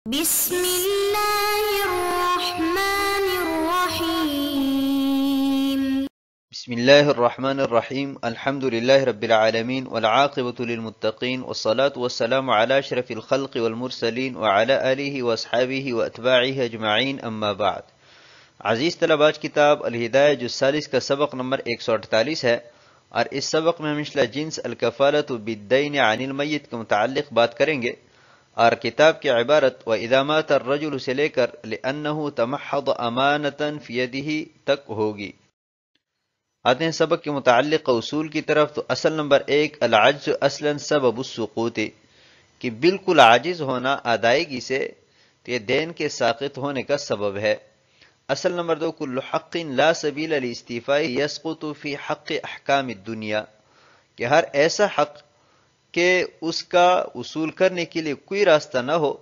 بسم الله الرحمن الرحيم. بسم الله الرحمن الرحيم. الحمد لله رب العالمين والعاقبة للمتقين والصلاة والسلام على أشرف الخلق والمرسلين وعلى آله وأصحابه وأتباعه أجمعين أما بعد. عزیز طلباء، کتاب الہدایہ جز 40 کا سبق نمبر 148 ہے، اور اس سبق میں ہم مثل جنس الکفالۃ بالدین عن المیت کے متعلق بات کریں گے، اور کتاب کی عبارت وَإِذَا مَاتَ الرَّجُلُ سے لے کر لِأَنَّهُ تَمَحَّضَ أَمَانَةً فِي يَدِهِ تک ہوگی۔ آتے ہیں سبق کے متعلق اصول کی طرف۔ تو اصل نمبر 1، العجز اصلا سبب السقوط، کہ بالکل عاجز ہونا ادائیگی سے تو یہ دین کے ساقط ہونے کا سبب ہے۔ اصل نمبر 2، کل حق لا سبیل لاستیفاء یسقط فی حق احکام الدنیا، کہ ہر ایسا حق کہ اس کا وصول کرنے کے لیے کوئی راستہ نہ ہو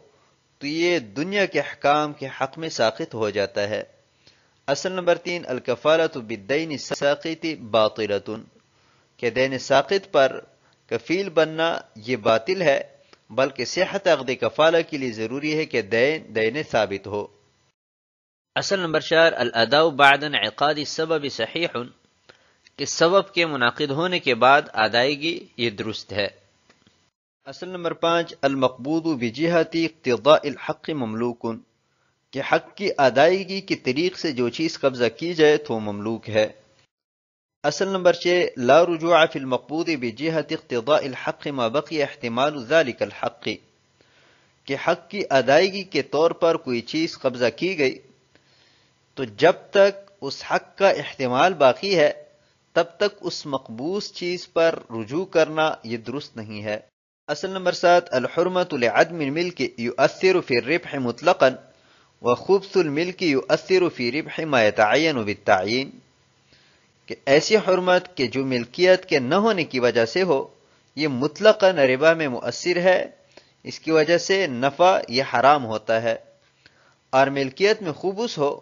تو یہ دنیا کے احکام کے حق میں ساقط ہو جاتا ہے۔ اصل نمبر 3، الکفالۃ بالدین الساقط باطلۃ، کہ دین ساقط پر کفیل بننا یہ باطل ہے، بلکہ صحت عقد کفالہ کے لیے ضروری ہے کہ دین ثابت ہو۔ اصل نمبر 4، الاداء بعد انعقاد السبب صحیح، کہ سبب کے منعقد ہونے کے بعد ادائیگی یہ درست ہے۔ اصل نمبر 5، المقبوض بجہت اقتضاء الحق مملوک، کہ حق کی ادائیگی کے طریق سے جو چیز قبضہ کی جائے تو مملوک ہے۔ اصل نمبر 6، لا رجوع فی المقبوض بجہت اقتضاء الحق ما بقی احتمال ذلك الحق، کہ حق کی ادائیگی کے طور پر کوئی چیز قبضہ کی گئی تو جب تک اس حق کا احتمال باقی ہے تب تک اس مقبوض چیز پر رجوع کرنا یہ درست نہیں ہے۔ اصل نمبر 7، الحرمۃ لعدم الملک یؤثر فی الربح مطلقا وخبث الملک یؤثر فی ربح ما یتعین بالتعیین، کہ ایسی حرمت کہ جو ملکیت کے نہ ہونے کی وجہ سے ہو یہ مطلقاً ربا میں مؤثر ہے، اس کی وجہ سے نفع یہ حرام ہوتا ہے، اور ملکیت میں خبث ہو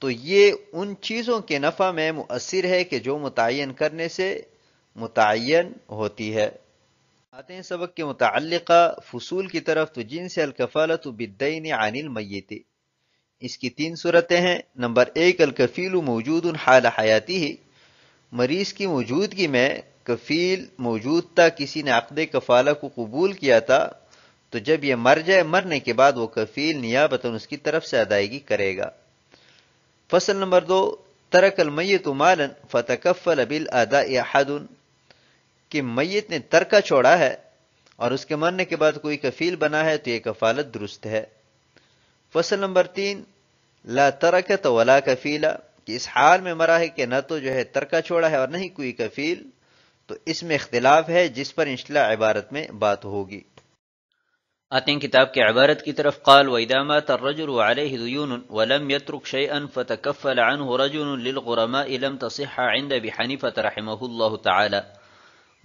تو یہ ان چیزوں کے نفع میں مؤثر ہے کہ جو متعین کرنے سے متعین ہوتی ہے۔ آتے ہیں سبق کے متعلقہ فصول کی طرف۔ تو جنس الکفالۃ بالدین عن المیت، اس کی 3 صورتیں ہیں۔ نمبر 1، الکفیل موجود حال حیاتی، مریض کی موجودگی میں کفیل موجود تھا، کسی نے عقد کفالہ کو قبول کیا تھا، تو جب یہ مر جائے مرنے کے بعد وہ کفیل نیابتاً اس کی طرف سے ادائیگی کرے گا۔ فصل نمبر 2، ترک المیت مالا فتکفل بالاداء احد، کہ میت نے ترکہ چھوڑا ہے اور اس کے مرنے کے بعد کوئی کفیل بنا ہے تو یہ کفالت درست ہے۔ فصل نمبر 3، لا ترکت ولا کفیلا، کہ اس حال میں مرا ہے کہ نہ تو جو ہے ترکہ چھوڑا ہے اور نہ ہی کوئی کفیل، تو اس میں اختلاف ہے جس پر انشاءاللہ عبارت میں بات ہوگی۔ آتے ہیں کتاب کے عبارت کی طرف۔ قال وَإِذَا مَاتَ الرَّجُلُ وَعَلَيْهِ دُيُونٌ وَلَمْ يَتْرُكْ شَيْئًا فَتَكَفَّلَ عَنْهُ رَجُلٌ لِلْغُرَمَاءِ لَمْ تَصِحَّ عِنْدَ أَبِي حَنِيفَةَ رَحِمَهُ اللَّهُ تَعَالَى،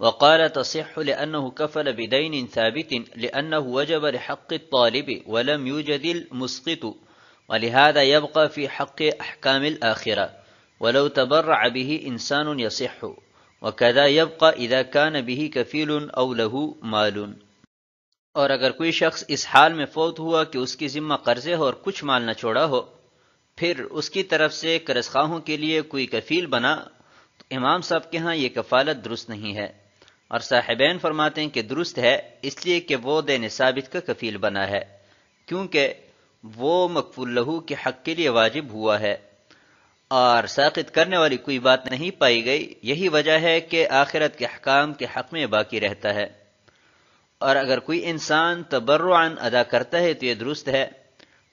وقال تصح لأنه كفل بدين ثابت لأنه وجب لحق الطالب ولم يوجد المسقط، ولهذا يبقى في حق أحكام الآخرة ولو تبرع به إنسان يصح، وكذا يبقى إذا كان به كفيل أو له مال۔ اور اگر کوئی شخص اس حال میں فوت ہوا کہ اس کی ذمہ قرضے ہو اور کچھ مال نہ چھوڑا ہو، پھر اس کی طرف سے قرض خواہوں کے لیے کوئی کفیل بنا، تو امام صاحب کے ہاں یہ کفالت درست نہیں ہے، اور صاحبین فرماتے ہیں کہ درست ہے اس لیے کہ وہ دین ثابت کا کفیل بنا ہے، کیونکہ وہ مکفول لہو کے حق کے لیے واجب ہوا ہے، اور ساقط کرنے والی کوئی بات نہیں پائی گئی۔ یہی وجہ ہے کہ آخرت کے احکام کے حق میں باقی رہتا ہے، اور اگر کوئی انسان تبرعاً ادا کرتا ہے تو یہ درست ہے،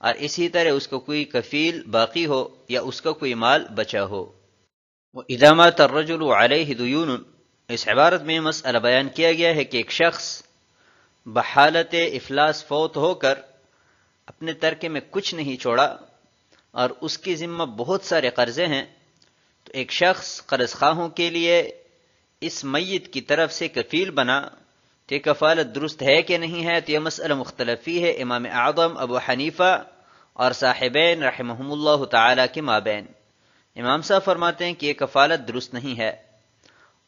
اور اسی طرح اس کو کوئی کفیل باقی ہو یا اس کا کوئی مال بچا ہو۔ وَإِذَا مَاتَ الرَّجُلُ عَلَيْهِ دُيُونٌ، اس عبارت میں مسئلہ بیان کیا گیا ہے کہ ایک شخص بحالت افلاس فوت ہو کر اپنے ترکے میں کچھ نہیں چھوڑا اور اس کی ذمہ بہت سارے قرضے ہیں، تو ایک شخص قرض خواہوں کے لیے اس میت کی طرف سے کفیل بنا تو یہ کفالت درست ہے کہ نہیں ہے، تو یہ مسئلہ مختلفی ہے امام اعظم ابو حنیفہ اور صاحبین رحمہم اللہ تعالی کے مابین۔ امام صاحب فرماتے ہیں کہ یہ کفالت درست نہیں ہے،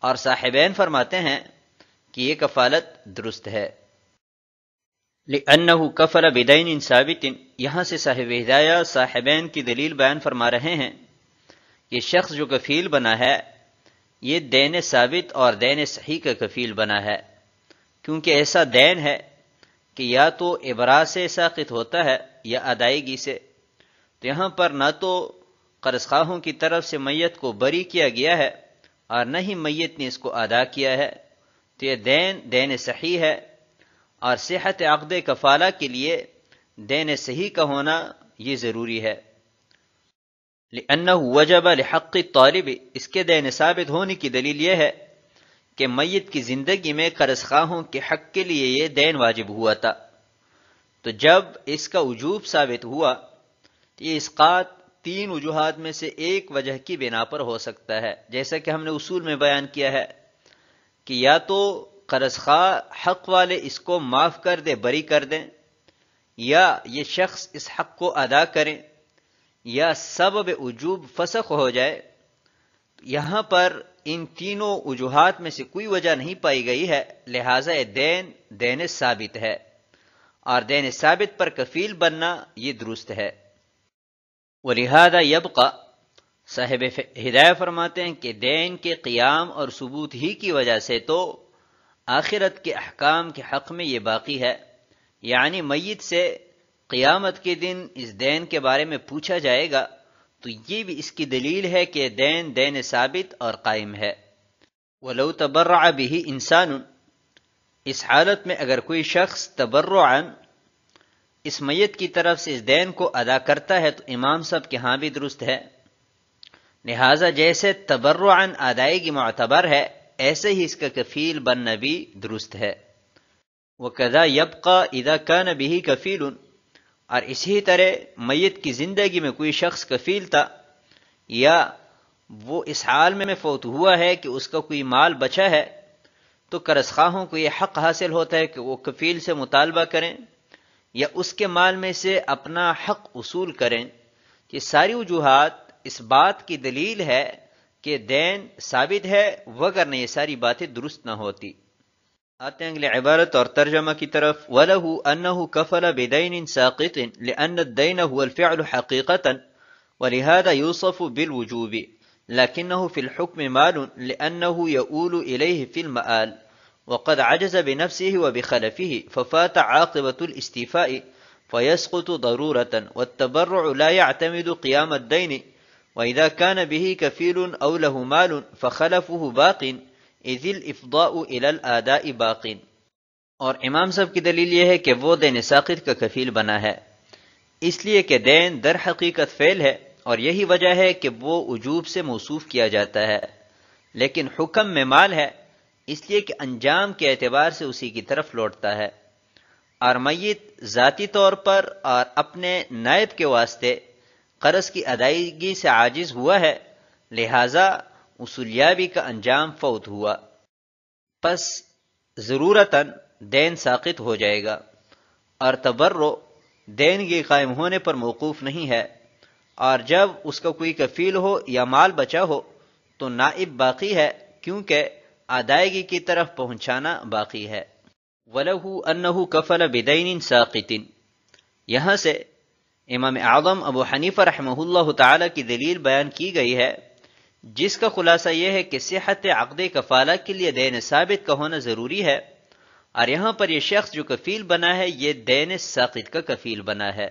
اور صاحبین فرماتے ہیں کہ یہ کفالت درست ہے۔ لأنه کفل بدین ثابت، یہاں سے صاحب ہدایہ صاحبین کی دلیل بیان فرما رہے ہیں کہ شخص جو کفیل بنا ہے یہ دین ثابت اور دین صحیح کا کفیل بنا ہے، کیونکہ ایسا دین ہے کہ یا تو ابراء سے ساقط ہوتا ہے یا ادائیگی سے۔ تو یہاں پر نہ تو قرض خواہوں کی طرف سے میت کو بری کیا گیا ہے اور نہ ہی میت نے اس کو ادا کیا ہے، تو یہ دین صحیح ہے، اور صحت عقد کفالہ کے لیے دین صحیح کا ہونا یہ ضروری ہے۔ لأنہ وجب لحق الطالب، اس کے دین ثابت ہونے کی دلیل یہ ہے کہ میت کی زندگی میں قرض خواہوں کے حق کے لیے یہ دین واجب ہوا تھا، تو جب اس کا وجوب ثابت ہوا تو یہ اسقاط تین وجوہات میں سے ایک وجہ کی بنا پر ہو سکتا ہے، جیسا کہ ہم نے اصول میں بیان کیا ہے کہ یا تو قرض خواہ حق والے اس کو معاف کر دے، بری کر دیں، یا یہ شخص اس حق کو ادا کریں، یا سبب وجوب فسخ ہو جائے۔ یہاں پر ان تینوں وجوہات میں سے کوئی وجہ نہیں پائی گئی ہے، لہٰذا دین ثابت ہے، اور دین ثابت پر کفیل بننا یہ درست ہے۔ وَلِهَذَا يَبْقَى، صاحب ہدایہ فرماتے ہیں کہ دین کے قیام اور ثبوت ہی کی وجہ سے تو آخرت کے احکام کے حق میں یہ باقی ہے، یعنی میت سے قیامت کے دن اس دین کے بارے میں پوچھا جائے گا، تو یہ بھی اس کی دلیل ہے کہ دین ثابت اور قائم ہے۔ وَلَوْ تَبَرَّعَ بِهِ إِنسَانٌ، اس حالت میں اگر کوئی شخص تبرعاً اس میت کی طرف سے اس دین کو ادا کرتا ہے تو امام صاحب کے ہاں بھی درست ہے، لہٰذا جیسے تبرعاً ادائیگی معتبر ہے ایسے ہی اس کا کفیل بننا بھی درست ہے۔ وَكَذَا يَبْقَى إِذَا كَانَ بِهِ كَفِيلٌ، اور اسی طرح میت کی زندگی میں کوئی شخص کفیل تھا یا وہ اس حال میں فوت ہوا ہے کہ اس کا کوئی مال بچا ہے، تو قرض خواہوں کو یہ حق حاصل ہوتا ہے کہ وہ کفیل سے مطالبہ کریں یا اس کے مال میں سے اپنا حق وصول کریں۔ یہ ساری وجوہات اس بات کی دلیل ہے کہ دین ثابت ہے، وگرنہ یہ ساری باتیں درست نہ ہوتی۔ آتے ہیں اگلے عبارت اور ترجمہ کی طرف۔ وَلَهُ أَنَّهُ كَفَلَ بِدَيْنٍ سَاقِطٍ لِأَنَّ الدَّيْنَ هُوَ الْفِعْلُ حَقِيقَةً وَلِهَذَا يُوصَفُ بِالْوُجُوبِ لَكِنَّهُ فِي الْحُكْمِ مَالٌ لِأَنَّهُ يَؤُولُ إِلَيْهِ فِي الْمَآلِ وَقَدْ عَجَزَ بِنَفْسِهِ وَبِخَلَفِهِ فَفَاتَ عَاقِبَةُ الْإِسْتِيفَاءِ فَيَسْقُطُ ضَرُورَةً وَالتَّبَرُّعُ لَا يَعْتَمِدُ قِيَامَ الدَّيْنِ وَإِذَا كَانَ بِهِ كَفِيلٌ أَوْ لَهُ مَالٌ فَخَلَفُهُ باقٍ اذ الافضاء الى الاداء باق۔ اور امام صاحب کی دلیل یہ ہے کہ وہ دین ساقط کا کفیل بنا ہے، اس لیے کہ دین در حقیقت فعل ہے، اور یہی وجہ ہے کہ وہ وجوب سے موصوف کیا جاتا ہے، لیکن حکم میں مال ہے، اس لیے کہ انجام کے اعتبار سے اسی کی طرف لوٹتا ہے، اور میت ذاتی طور پر اور اپنے نائب کے واسطے قرض کی ادائیگی سے عاجز ہوا ہے، لہذا اصولیابی کا انجام فوت ہوا، پس ضرورتاً دین ساقط ہو جائے گا، اور تبرع دین کے قائم ہونے پر موقوف نہیں ہے، اور جب اس کا کوئی کفیل ہو یا مال بچا ہو تو نائب باقی ہے، کیونکہ ادائیگی کی طرف پہنچانا باقی ہے۔ وَلَهُ أَنَّهُ كَفَلَ بِدَيْنٍ سَاقِطٍ، یہاں سے امام اعظم ابو حنیفہ رحمہ اللہ تعالی کی دلیل بیان کی گئی ہے، جس کا خلاصہ یہ ہے کہ صحت عقد کفالہ کے لیے دین ثابت کا ہونا ضروری ہے، اور یہاں پر یہ شخص جو کفیل بنا ہے یہ دین ساقط کا کفیل بنا ہے،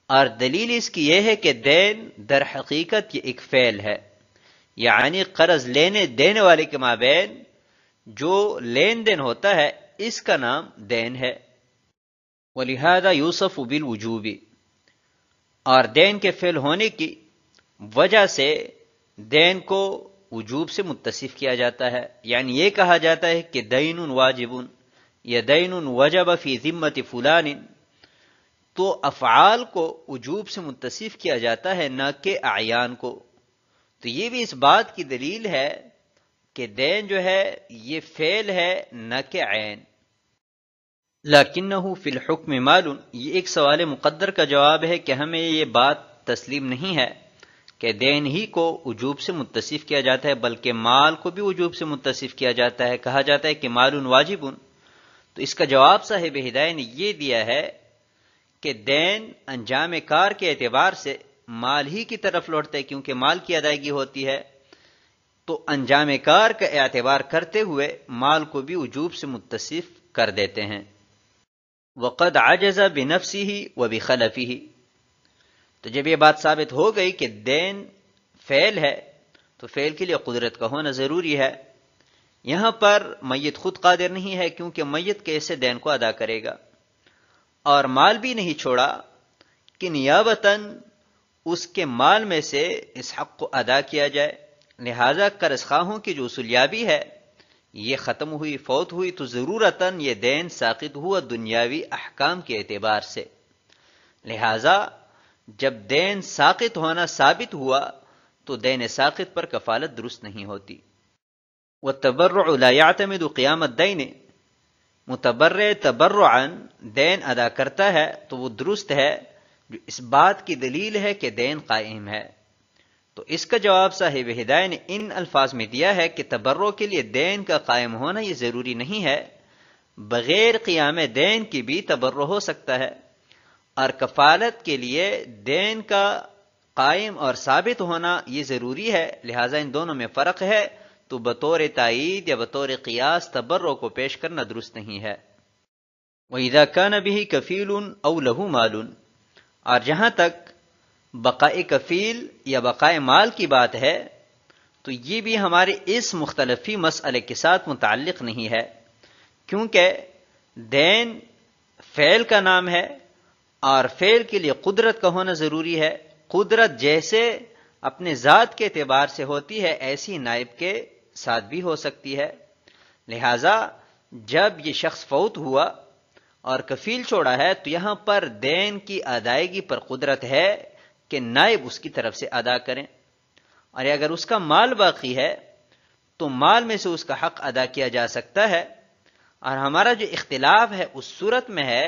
اور دلیل اس کی یہ ہے کہ دین در حقیقت یہ ایک فعل ہے، یعنی قرض لینے دینے والے کے مابین جو لین دین ہوتا ہے اس کا نام دین ہے۔ وَلِهَذَا يُوصَفُ بِالْوُجُوبِ، اور دین کے فعل ہونے کی وجہ سے دین کو وجوب سے متصف کیا جاتا ہے، یعنی یہ کہا جاتا ہے کہ دین واجب یا دین وجب فی ذمت فلان، تو افعال کو وجوب سے متصف کیا جاتا ہے نہ کہ اعیان کو۔ تو یہ بھی اس بات کی دلیل ہے کہ دین جو ہے یہ فعل ہے نہ کہ عین۔ لیکنہ فی الحکم مال، یہ ایک سوال مقدر کا جواب ہے کہ ہمیں یہ بات تسلیم نہیں ہے کہ دین ہی کو وجوب سے متصف کیا جاتا ہے، بلکہ مال کو بھی وجوب سے متصف کیا جاتا ہے، کہا جاتا ہے کہ مال واجب، تو اس کا جواب صاحب ہدایہ نے یہ دیا ہے کہ دین انجام کار کے اعتبار سے مال ہی کی طرف لوٹتا ہے، کیونکہ مال کی ادائیگی ہوتی ہے، تو انجام کار کا اعتبار کرتے ہوئے مال کو بھی وجوب سے متصف کر دیتے ہیں۔ وقد عجز بنفسه وبخلفه، تو جب یہ بات ثابت ہو گئی کہ دین فعل ہے تو فعل کے لیے قدرت کا ہونا ضروری ہے۔ یہاں پر میت خود قادر نہیں ہے، کیونکہ میت کیسے دین کو ادا کرے گا، اور مال بھی نہیں چھوڑا کہ نیابتاً اس کے مال میں سے اس حق کو ادا کیا جائے، لہذا قرض خواہوں کی جو اصولیابی ہے یہ ختم ہوئی، فوت ہوئی، تو ضرورتاً یہ دین ساقط ہوا دنیاوی احکام کے اعتبار سے۔ لہذا جب دین ساقط ہونا ثابت ہوا تو دین ساقط پر کفالت درست نہیں ہوتی۔ والتبرع لا يعتمد قیام الدین، متبرع تبرعا دین ادا کرتا ہے تو وہ درست ہے جو اس بات کی دلیل ہے کہ دین قائم ہے۔ تو اس کا جواب صاحب ہدایہ نے ان الفاظ میں دیا ہے کہ تبرع کے لیے دین کا قائم ہونا یہ ضروری نہیں ہے، بغیر قیام دین کی بھی تبرع ہو سکتا ہے، اور کفالت کے لیے دین کا قائم اور ثابت ہونا یہ ضروری ہے، لہٰذا ان دونوں میں فرق ہے، تو بطور تائید یا بطور قیاس تبرع کو پیش کرنا درست نہیں ہے۔ وَإِذَا كَانَ بِهِ كَفِيلٌ أَوْ لَهُ مَالٌ، اور جہاں تک بقائے کفیل یا بقائے مال کی بات ہے تو یہ بھی ہمارے اس مختلفی مسئلے کے ساتھ متعلق نہیں ہے، کیونکہ دین فعل کا نام ہے اور فعل کے لیے قدرت کا ہونا ضروری ہے۔ قدرت جیسے اپنے ذات کے اعتبار سے ہوتی ہے ایسی نائب کے ساتھ بھی ہو سکتی ہے، لہذا جب یہ شخص فوت ہوا اور کفیل چھوڑا ہے تو یہاں پر دین کی ادائیگی پر قدرت ہے کہ نائب اس کی طرف سے ادا کریں، اور اگر اس کا مال باقی ہے تو مال میں سے اس کا حق ادا کیا جا سکتا ہے۔ اور ہمارا جو اختلاف ہے اس صورت میں ہے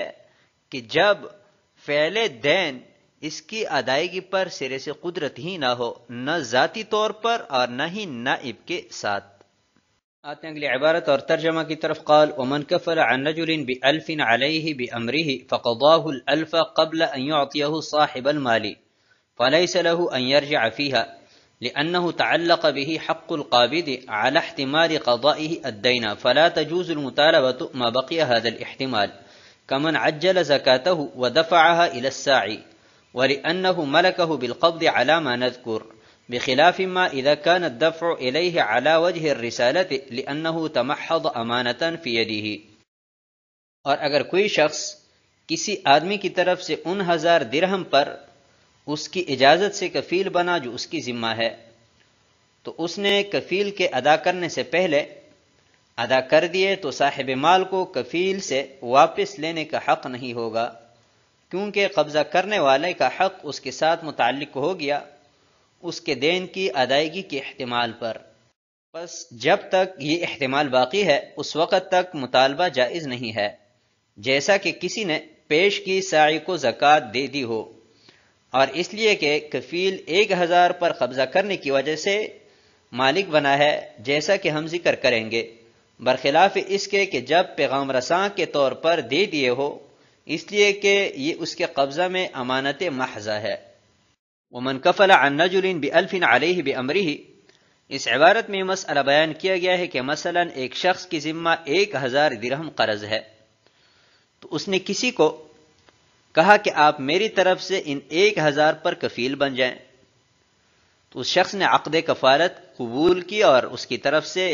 کہ جب فعل دین اس کی ادائیگی پر سرے سے قدرت ہی نہ ہو، نہ ذاتی طور پر اور نہ ہی نائب کے ساتھ۔ آتے ہیں اگلی عبارت اور ترجمہ کی طرف۔ قال ومن كفل عن رجل بألف عليه بأمره فقضاه الألف قبل أن يعطيه صاحب المال فليس له أن يرجع فيها لأنه تعلق به حق القابض على احتمال قضائه الدين، فلا تجوز المطالبة ما بقي هذا الاحتمال كمن عجل زكاته ودفعها إلى الساعي، ولأنه ملكه بالقبض على ما نذكر، بخلاف ما إذا كان الدفع إليه على وجه الرسالة لأنه تمحض أمانة في يده۔ اور اگر کوئی شخص کسی آدمی کی طرف سے ان 1000 درہم پر اس کی اجازت سے کفیل بنا جو اس کی ذمہ ہے، تو اس نے کفیل کے ادا کرنے سے پہلے ادا کر دیے تو صاحب مال کو کفیل سے واپس لینے کا حق نہیں ہوگا، کیونکہ قبضہ کرنے والے کا حق اس کے ساتھ متعلق ہو گیا اس کے دین کی ادائیگی کے احتمال پر۔ بس جب تک یہ احتمال باقی ہے اس وقت تک مطالبہ جائز نہیں ہے، جیسا کہ کسی نے پیش کی ساعی کو زکوٰۃ دے دی ہو، اور اس لیے کہ کفیل 1000 پر قبضہ کرنے کی وجہ سے مالک بنا ہے، جیسا کہ ہم ذکر کریں گے، برخلاف اس کے کہ جب پیغام رساں کے طور پر دے دیے ہو، اس لیے کہ یہ اس کے قبضہ میں امانت محض ہے۔ ومن کفل عن رجل بألف علیہ بأمرہ، اس عبارت میں مسئلہ بیان کیا گیا ہے کہ مثلا ایک شخص کی ذمہ 1000 درہم قرض ہے، تو اس نے کسی کو کہا کہ آپ میری طرف سے ان 1000 پر کفیل بن جائیں، تو اس شخص نے عقد کفالت قبول کی اور اس کی طرف سے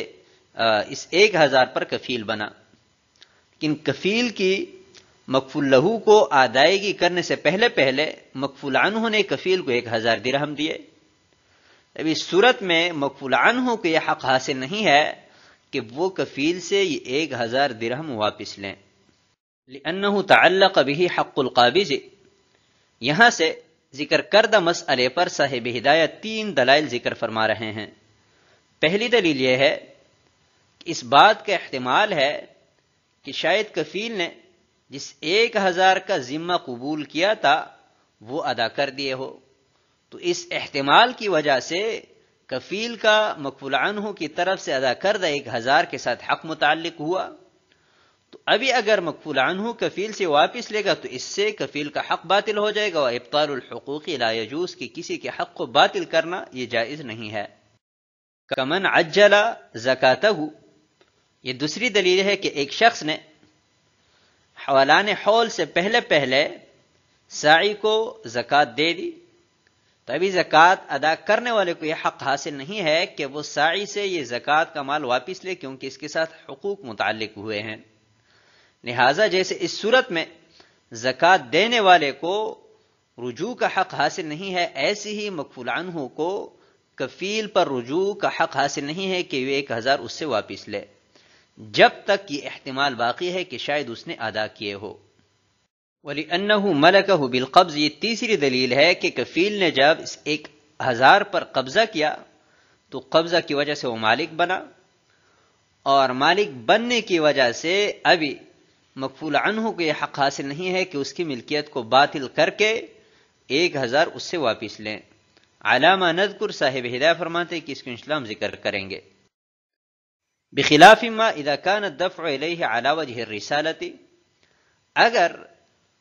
اس 1000 پر کفیل بنا، لیکن کفیل کی مکفول لہو کو ادائیگی کرنے سے پہلے مکفول عنہ نے کفیل کو 1000 درہم دیے۔ اب اس صورت میں مکفول عنہ کو یہ حق حاصل نہیں ہے کہ وہ کفیل سے یہ 1000 درہم واپس لیں، لأنه تعلق به حق القابض۔ یہاں سے ذکر کردہ مسئلے پر صاحب ہدایت 3 دلائل ذکر فرما رہے ہیں۔ پہلی دلیل یہ ہے کہ اس بات کا احتمال ہے کہ شاید کفیل نے جس 1000 کا ذمہ قبول کیا تھا وہ ادا کر دیے ہو، تو اس احتمال کی وجہ سے کفیل کا مکفول عنہ کی طرف سے ادا کردہ 1000 کے ساتھ حق متعلق ہوا، تو ابھی اگر مکفول عنہ کفیل سے واپس لے گا تو اس سے کفیل کا حق باطل ہو جائے گا، اور ابطال الحقوق لا یجوز، کہ کسی کے حق کو باطل کرنا یہ جائز نہیں ہے۔ کمن عجل زکاتہ، یہ دوسری دلیل ہے کہ ایک شخص نے حولان حول سے پہلے ساعی کو زکوٰۃ دے دی، تو ابھی زکوٰۃ ادا کرنے والے کو یہ حق حاصل نہیں ہے کہ وہ ساعی سے یہ زکوٰۃ کا مال واپس لے، کیونکہ اس کے ساتھ حقوق متعلق ہوئے ہیں۔ لہٰذا جیسے اس صورت میں زکوٰۃ دینے والے کو رجوع کا حق حاصل نہیں ہے، ایسے ہی مکفول عنہ کو کفیل پر رجوع کا حق حاصل نہیں ہے کہ وہ 1000 اس سے واپس لے، جب تک یہ احتمال باقی ہے کہ شاید اس نے ادا کیے ہو۔ وَلِأَنَّهُ مَلَكَهُ بِالْقَبْضِ، یہ تیسری دلیل ہے کہ کفیل نے جب اس 1000 پر قبضہ کیا تو قبضہ کی وجہ سے وہ مالک بنا، اور مالک بننے کی وجہ سے ابھی مکفول عنہ کو یہ حق حاصل نہیں ہے کہ اس کی ملکیت کو باطل کر کے 1000 اس سے واپس لیں۔ علامہ نذکر صاحب ہدایہ فرماتے کہ اس کو انشاءاللہ ہم ذکر کریں گے۔ بخلاف ما اذا كان الدفع الیہ علی وجہ الرسالۃ، اگر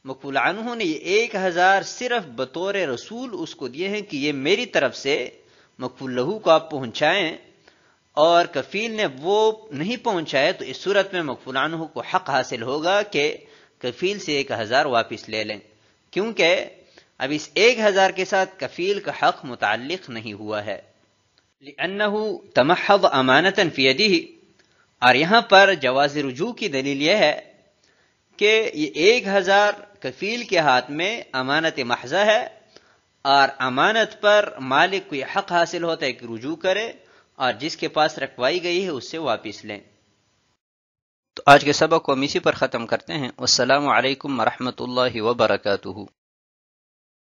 مکفول عنہ نے یہ 1000 صرف بطور رسول اس کو دیے ہیں کہ یہ میری طرف سے مکفول لہو کو آپ پہنچائیں، اور کفیل نے وہ نہیں پہنچائے، تو اس صورت میں مکفول عنہ کو حق حاصل ہوگا کہ کفیل سے 1000 واپس لے لیں، کیونکہ اب اس 1000 کے ساتھ کفیل کا حق متعلق نہیں ہوا ہے۔ لأنہ تمحض امانة فی یدہ، اور یہاں پر جواز رجوع کی دلیل یہ ہے کہ یہ 1000 کفیل کے ہاتھ میں امانت محضہ ہے، اور امانت پر مالک کو یہ حق حاصل ہوتا ہے کہ رجوع کرے اور جس کے پاس رکھوائی گئی ہے اس سے واپس لیں۔ تو آج کے سبق کو ہم اسی پر ختم کرتے ہیں۔ والسلام علیکم ورحمۃ اللہ وبرکاتہ۔